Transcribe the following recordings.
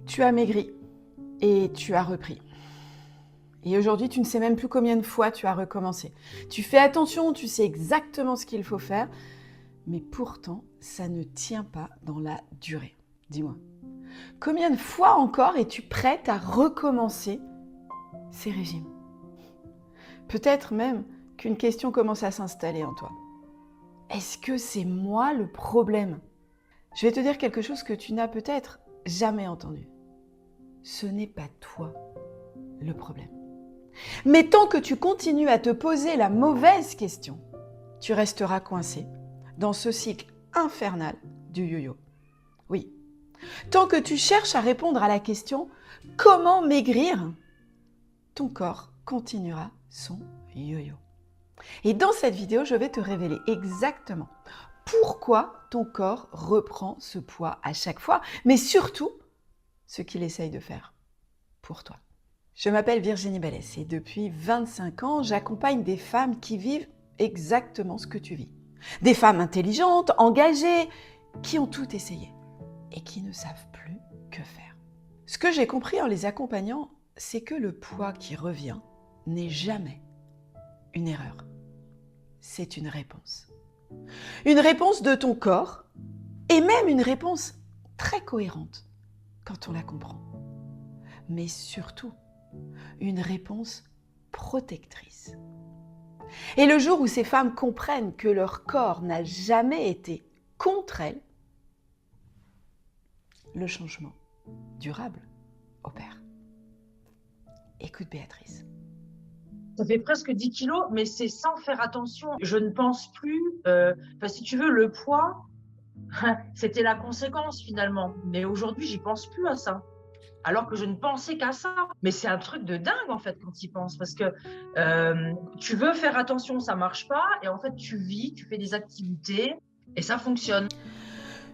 Tu as maigri et tu as repris. Et aujourd'hui, tu ne sais même plus combien de fois tu as recommencé. Tu fais attention, tu sais exactement ce qu'il faut faire, mais pourtant, ça ne tient pas dans la durée. Dis-moi, combien de fois encore es-tu prête à recommencer ces régimes? Peut-être même qu'une question commence à s'installer en toi. Est-ce que c'est moi le problème? Je vais te dire quelque chose que tu n'as peut-être jamais entendu. Ce n'est pas toi le problème. Mais tant que tu continues à te poser la mauvaise question, tu resteras coincé dans ce cycle infernal du yo-yo. Oui, tant que tu cherches à répondre à la question « Comment maigrir ?», ton corps continuera son yo-yo. Et dans cette vidéo, je vais te révéler exactement pourquoi ton corps reprend ce poids à chaque fois, mais surtout ce qu'il essaye de faire pour toi. Je m'appelle Virginie Ballès et depuis 25 ans, j'accompagne des femmes qui vivent exactement ce que tu vis. Des femmes intelligentes, engagées, qui ont tout essayé et qui ne savent plus que faire. Ce que j'ai compris en les accompagnant, c'est que le poids qui revient n'est jamais une erreur. C'est une réponse. Une réponse de ton corps et même une réponse très cohérente quand on la comprend. Mais surtout, une réponse protectrice. Et le jour où ces femmes comprennent que leur corps n'a jamais été contre elles, le changement durable opère. Écoute Béatrice. Ça fait presque 10 kilos, mais c'est sans faire attention. Je ne pense plus, si tu veux, le poids, c'était la conséquence finalement. Mais aujourd'hui, j'y pense plus à ça. Alors que je ne pensais qu'à ça. Mais c'est un truc de dingue en fait quand tu y penses. Parce que tu veux faire attention, ça marche pas. Et en fait, tu vis, tu fais des activités et ça fonctionne.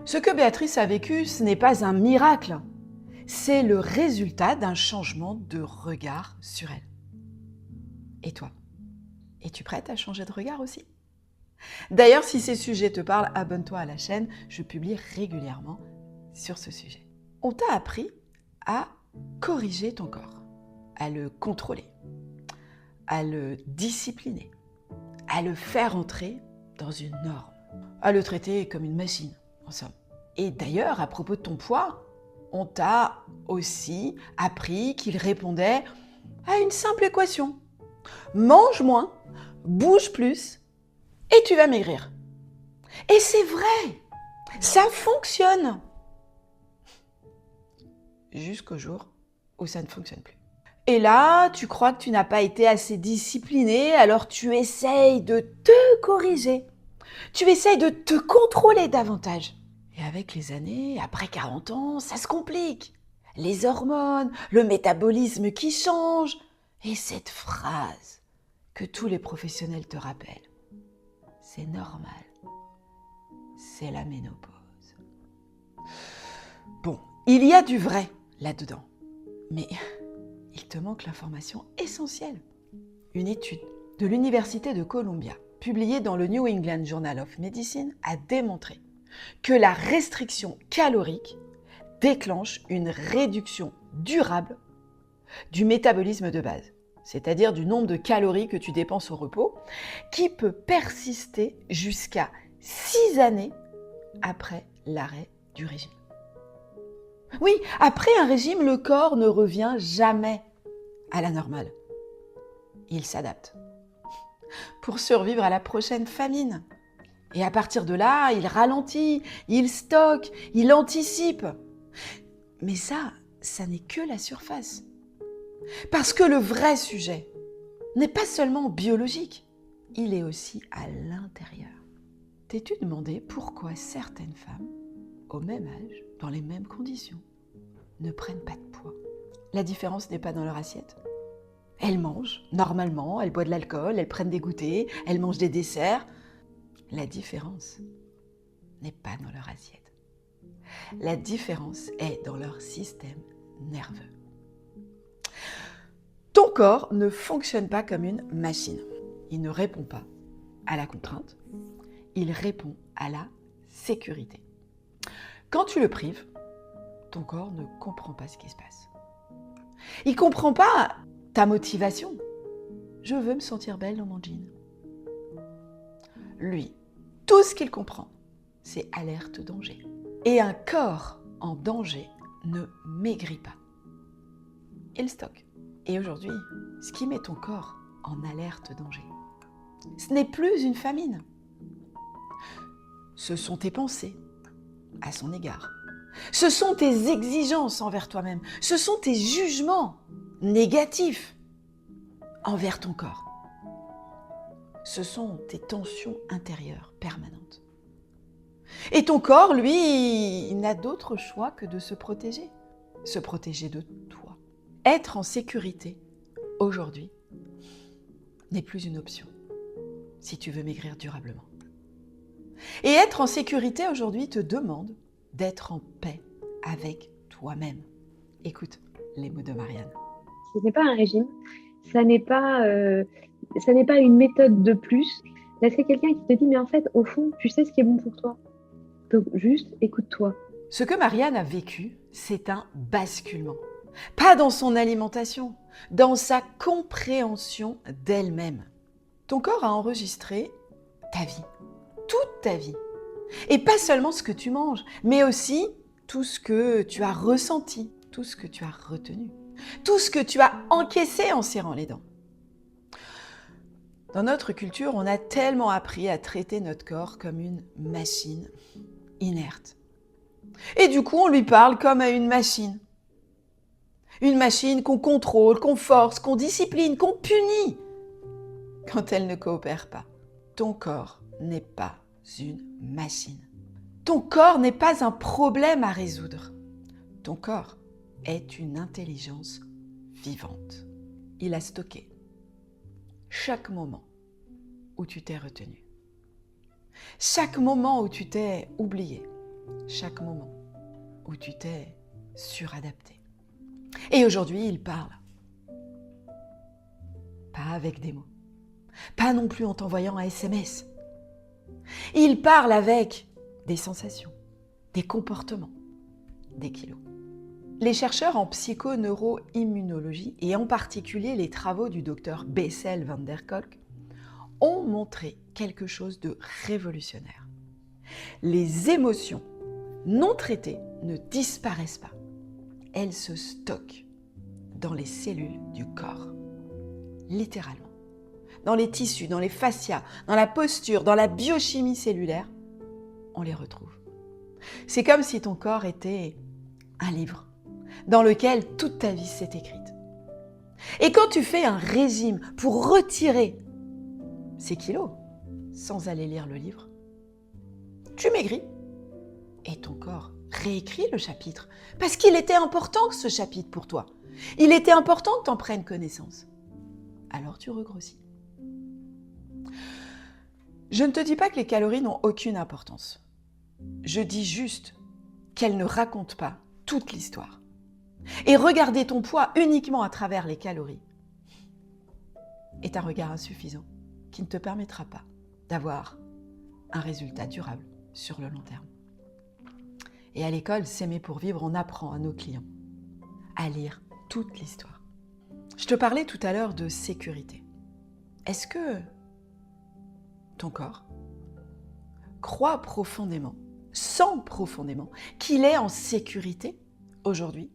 Ce que Béatrice a vécu, ce n'est pas un miracle. C'est le résultat d'un changement de regard sur elle. Et toi? Es-tu prête à changer de regard aussi? D'ailleurs, si ces sujets te parlent, abonne-toi à la chaîne, je publie régulièrement sur ce sujet. On t'a appris à corriger ton corps, à le contrôler, à le discipliner, à le faire entrer dans une norme, à le traiter comme une machine, en somme. Et d'ailleurs, à propos de ton poids, on t'a aussi appris qu'il répondait à une simple équation. Mange moins, bouge plus, et tu vas maigrir. Et c'est vrai, ça fonctionne. Jusqu'au jour où ça ne fonctionne plus. Et là, tu crois que tu n'as pas été assez discipliné, alors tu essayes de te corriger. Tu essayes de te contrôler davantage. Et avec les années, après 40 ans, ça se complique. Les hormones, le métabolisme qui change, et cette phrase que tous les professionnels te rappellent. C'est normal. C'est la ménopause. Bon, il y a du vrai là-dedans, mais il te manque l'information essentielle. Une étude de l'Université de Columbia, publiée dans le New England Journal of Medicine, a démontré que la restriction calorique déclenche une réduction durable du métabolisme de base, c'est-à-dire du nombre de calories que tu dépenses au repos, qui peut persister jusqu'à 6 années après l'arrêt du régime. Oui, après un régime, le corps ne revient jamais à la normale. Il s'adapte pour survivre à la prochaine famine. Et à partir de là, il ralentit, il stocke, il anticipe. Mais ça n'est que la surface. Parce que le vrai sujet n'est pas seulement biologique, il est aussi à l'intérieur. T'es-tu demandé pourquoi certaines femmes, au même âge, dans les mêmes conditions, ne prennent pas de poids? La différence n'est pas dans leur assiette. Elles mangent normalement, elles boivent de l'alcool, elles prennent des goûters, elles mangent des desserts. La différence n'est pas dans leur assiette. La différence est dans leur système nerveux. Ton corps ne fonctionne pas comme une machine. Il ne répond pas à la contrainte, il répond à la sécurité. Quand tu le prives, ton corps ne comprend pas ce qui se passe. Il ne comprend pas ta motivation. Je veux me sentir belle dans mon jean. Lui, tout ce qu'il comprend, c'est alerte danger. Et un corps en danger ne maigrit pas. Il stocke. Et aujourd'hui, ce qui met ton corps en alerte danger, ce n'est plus une famine. Ce sont tes pensées à son égard. Ce sont tes exigences envers toi-même. Ce sont tes jugements négatifs envers ton corps. Ce sont tes tensions intérieures permanentes. Et ton corps, lui, il n'a d'autre choix que de se protéger. Se protéger de toi. Être en sécurité, aujourd'hui, n'est plus une option si tu veux maigrir durablement. Et être en sécurité aujourd'hui te demande d'être en paix avec toi-même. Écoute les mots de Marianne. Ce n'est pas un régime, ça n'est pas une méthode de plus. Là, c'est quelqu'un qui te dit, mais en fait, au fond, tu sais ce qui est bon pour toi. Donc, juste écoute-toi. Ce que Marianne a vécu, c'est un basculement. Pas dans son alimentation, dans sa compréhension d'elle-même. Ton corps a enregistré ta vie, toute ta vie. Et pas seulement ce que tu manges, mais aussi tout ce que tu as ressenti, tout ce que tu as retenu, tout ce que tu as encaissé en serrant les dents. Dans notre culture, on a tellement appris à traiter notre corps comme une machine inerte. Et du coup, on lui parle comme à une machine. Une machine qu'on contrôle, qu'on force, qu'on discipline, qu'on punit quand elle ne coopère pas. Ton corps n'est pas une machine. Ton corps n'est pas un problème à résoudre. Ton corps est une intelligence vivante. Il a stocké chaque moment où tu t'es retenu. Chaque moment où tu t'es oublié. Chaque moment où tu t'es suradapté. Et aujourd'hui, il parle. Pas avec des mots. Pas non plus en t'envoyant un SMS. Il parle avec des sensations, des comportements, des kilos. Les chercheurs en psychoneuroimmunologie, et en particulier les travaux du docteur Bessel van der Kolk, ont montré quelque chose de révolutionnaire. Les émotions non traitées ne disparaissent pas. Elles se stockent dans les cellules du corps, littéralement. Dans les tissus, dans les fascias, dans la posture, dans la biochimie cellulaire, on les retrouve. C'est comme si ton corps était un livre dans lequel toute ta vie s'est écrite. Et quand tu fais un régime pour retirer ces kilos, sans aller lire le livre, tu maigris et ton corps réécrit le chapitre parce qu'il était important ce chapitre pour toi. Il était important que tu en prennes connaissance. Alors tu regrossis. Je ne te dis pas que les calories n'ont aucune importance. Je dis juste qu'elles ne racontent pas toute l'histoire. Et regarder ton poids uniquement à travers les calories est un regard insuffisant qui ne te permettra pas d'avoir un résultat durable sur le long terme. Et à l'école, S'aimer pour vivre, on apprend à nos clients à lire toute l'histoire. Je te parlais tout à l'heure de sécurité. Est-ce que ton corps croit profondément, sent profondément qu'il est en sécurité aujourd'hui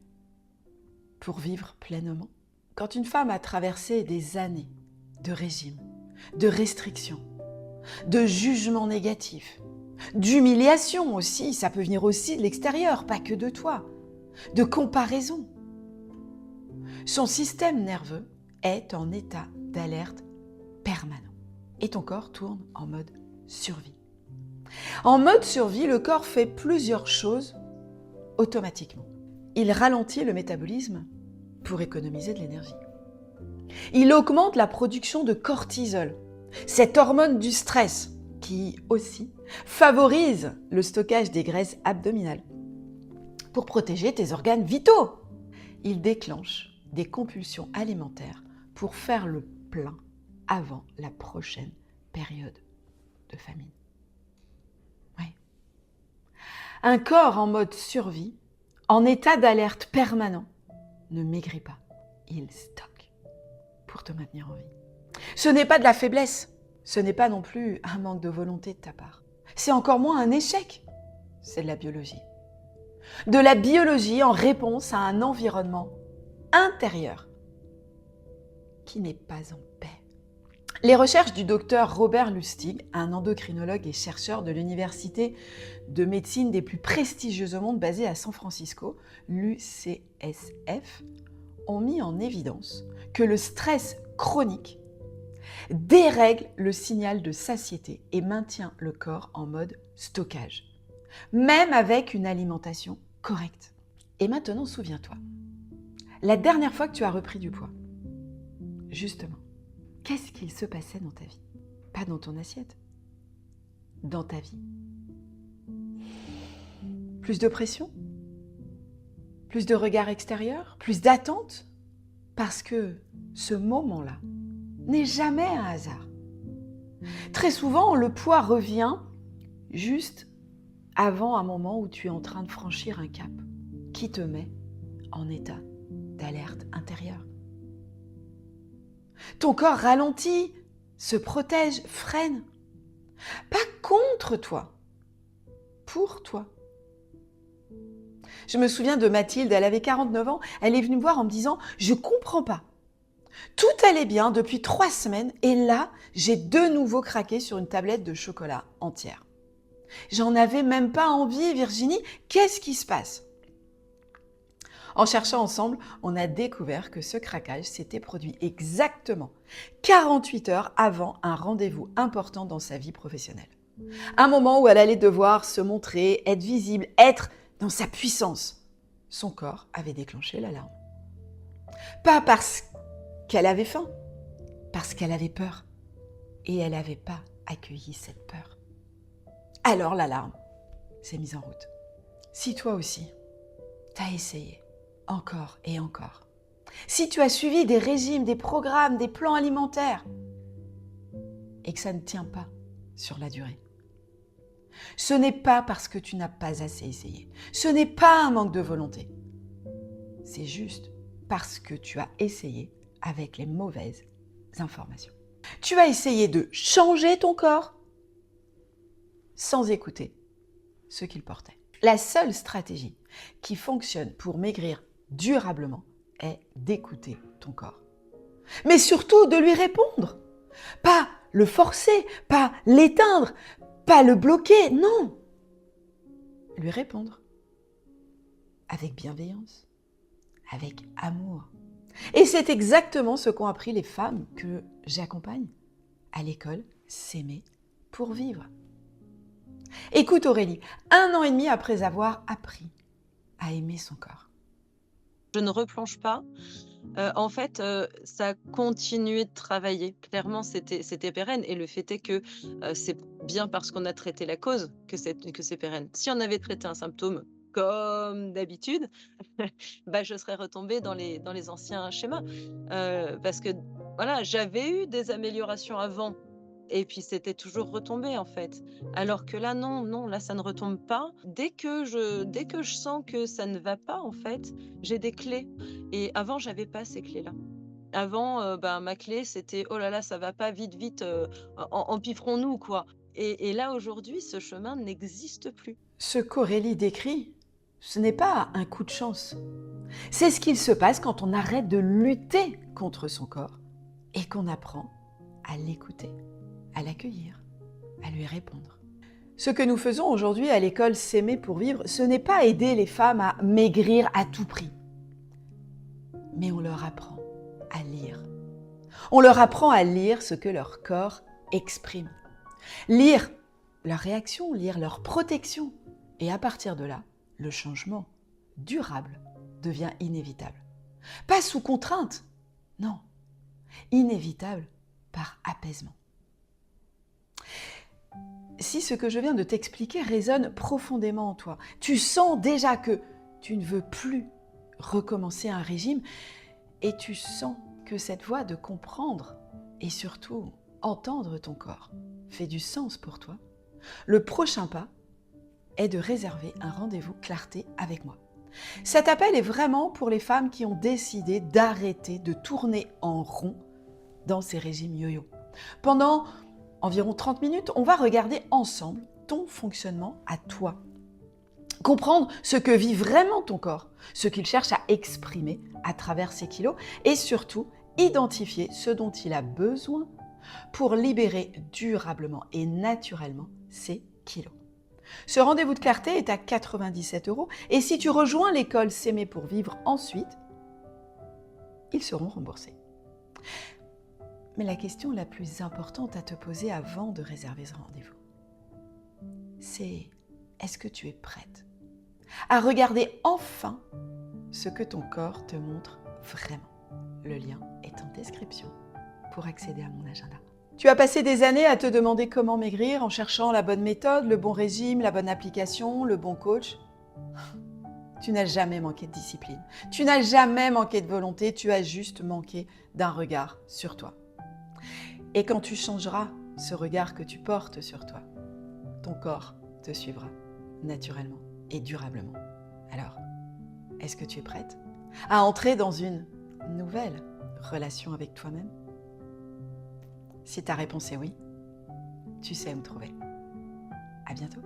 pour vivre pleinement? Quand une femme a traversé des années de régime, de restrictions, de jugements négatifs, d'humiliation aussi, ça peut venir aussi de l'extérieur, pas que de toi, de comparaison. Son système nerveux est en état d'alerte permanent et ton corps tourne en mode survie. En mode survie, le corps fait plusieurs choses automatiquement. Il ralentit le métabolisme pour économiser de l'énergie. Il augmente la production de cortisol, cette hormone du stress qui aussi favorise le stockage des graisses abdominales pour protéger tes organes vitaux. Il déclenche des compulsions alimentaires pour faire le plein avant la prochaine période de famine. Oui. Un corps en mode survie en état d'alerte permanent, ne maigrit pas. Il stocke pour te maintenir en vie. Ce n'est pas de la faiblesse. Ce n'est pas non plus un manque de volonté de ta part. C'est encore moins un échec. C'est de la biologie. De la biologie en réponse à un environnement intérieur qui n'est pas en paix. Les recherches du docteur Robert Lustig, un endocrinologue et chercheur de l'université de médecine des plus prestigieuses au monde basée à San Francisco, l'UCSF, ont mis en évidence que le stress chronique dérègle le signal de satiété et maintient le corps en mode stockage, même avec une alimentation correcte. Et maintenant, souviens-toi, la dernière fois que tu as repris du poids, justement, qu'est-ce qu'il se passait dans ta vie? Pas dans ton assiette, dans ta vie. Plus de pression? Plus de regard extérieur? Plus d'attente? Parce que ce moment-là n'est jamais un hasard. Très souvent, le poids revient juste avant un moment où tu es en train de franchir un cap qui te met en état d'alerte intérieure. Ton corps ralentit, se protège, freine. Pas contre toi, pour toi. Je me souviens de Mathilde, elle avait 49 ans, elle est venue me voir en me disant « Je comprends pas. Tout allait bien depuis 3 semaines et là, j'ai de nouveau craqué sur une tablette de chocolat entière. J'en avais même pas envie, Virginie, qu'est-ce qui se passe ?» En cherchant ensemble, on a découvert que ce craquage s'était produit exactement 48 heures avant un rendez-vous important dans sa vie professionnelle. Un moment où elle allait devoir se montrer, être visible, être dans sa puissance. Son corps avait déclenché l'alarme. Pas parce qu'elle avait faim, parce qu'elle avait peur. Et elle n'avait pas accueilli cette peur. Alors l'alarme s'est mise en route. Si toi aussi, t'as essayé, encore et encore, si tu as suivi des régimes, des programmes, des plans alimentaires, et que ça ne tient pas sur la durée, ce n'est pas parce que tu n'as pas assez essayé, ce n'est pas un manque de volonté, c'est juste parce que tu as essayé avec les mauvaises informations. Tu as essayé de changer ton corps sans écouter ce qu'il portait. La seule stratégie qui fonctionne pour maigrir durablement est d'écouter ton corps. Mais surtout de lui répondre. Pas le forcer, pas l'éteindre, pas le bloquer, non. Lui répondre avec bienveillance, avec amour. Et c'est exactement ce qu'ont appris les femmes que j'accompagne à l'école S'aimer pour vivre. Écoute Aurélie, 1 an et demi après avoir appris à aimer son corps. Je ne replonge pas. En fait, ça a continué de travailler. Clairement, c'était pérenne et le fait est que, c'est bien parce qu'on a traité la cause que c'est pérenne. Si on avait traité un symptôme comme d'habitude, bah, je serais retombée dans les anciens schémas. Parce que voilà, j'avais eu des améliorations avant et puis c'était toujours retombé, en fait. Alors que là, non, non, là, ça ne retombe pas. Dès que je sens que ça ne va pas, en fait, j'ai des clés et avant, j'avais pas ces clés-là. Avant, ben, ma clé, c'était: «Oh là là, ça va pas, vite, vite, empiffrons-nous, quoi» et là, aujourd'hui, ce chemin n'existe plus. Ce qu'Aurélie décrit, ce n'est pas un coup de chance. C'est ce qu'il se passe quand on arrête de lutter contre son corps et qu'on apprend à l'écouter, à l'accueillir, à lui répondre. Ce que nous faisons aujourd'hui à l'école S'aimer pour vivre, ce n'est pas aider les femmes à maigrir à tout prix, mais on leur apprend à lire. On leur apprend à lire ce que leur corps exprime. Lire leurs réactions, lire leur protection. Et à partir de là, le changement durable devient inévitable. Pas sous contrainte, non. Inévitable par apaisement. Si ce que je viens de t'expliquer résonne profondément en toi, tu sens déjà que tu ne veux plus recommencer un régime et tu sens que cette voie de comprendre et surtout entendre ton corps fait du sens pour toi, le prochain pas est de réserver un rendez-vous clarté avec moi. Cet appel est vraiment pour les femmes qui ont décidé d'arrêter de tourner en rond dans ces régimes yo-yo. Pendant environ 30 minutes, on va regarder ensemble ton fonctionnement à toi. Comprendre ce que vit vraiment ton corps, ce qu'il cherche à exprimer à travers ces kilos et surtout identifier ce dont il a besoin pour libérer durablement et naturellement ces kilos. Ce rendez-vous de clarté est à 97 € et si tu rejoins l'école S'aimer pour vivre ensuite, ils seront remboursés. Mais la question la plus importante à te poser avant de réserver ce rendez-vous, c'est est-ce que tu es prête à regarder enfin ce que ton corps te montre vraiment? Le lien est en description pour accéder à mon agenda. Tu as passé des années à te demander comment maigrir en cherchant la bonne méthode, le bon régime, la bonne application, le bon coach. Tu n'as jamais manqué de discipline. Tu n'as jamais manqué de volonté. Tu as juste manqué d'un regard sur toi. Et quand tu changeras ce regard que tu portes sur toi, ton corps te suivra naturellement et durablement. Alors, est-ce que tu es prête à entrer dans une nouvelle relation avec toi-même? Si ta réponse est oui, tu sais où me trouver. À bientôt.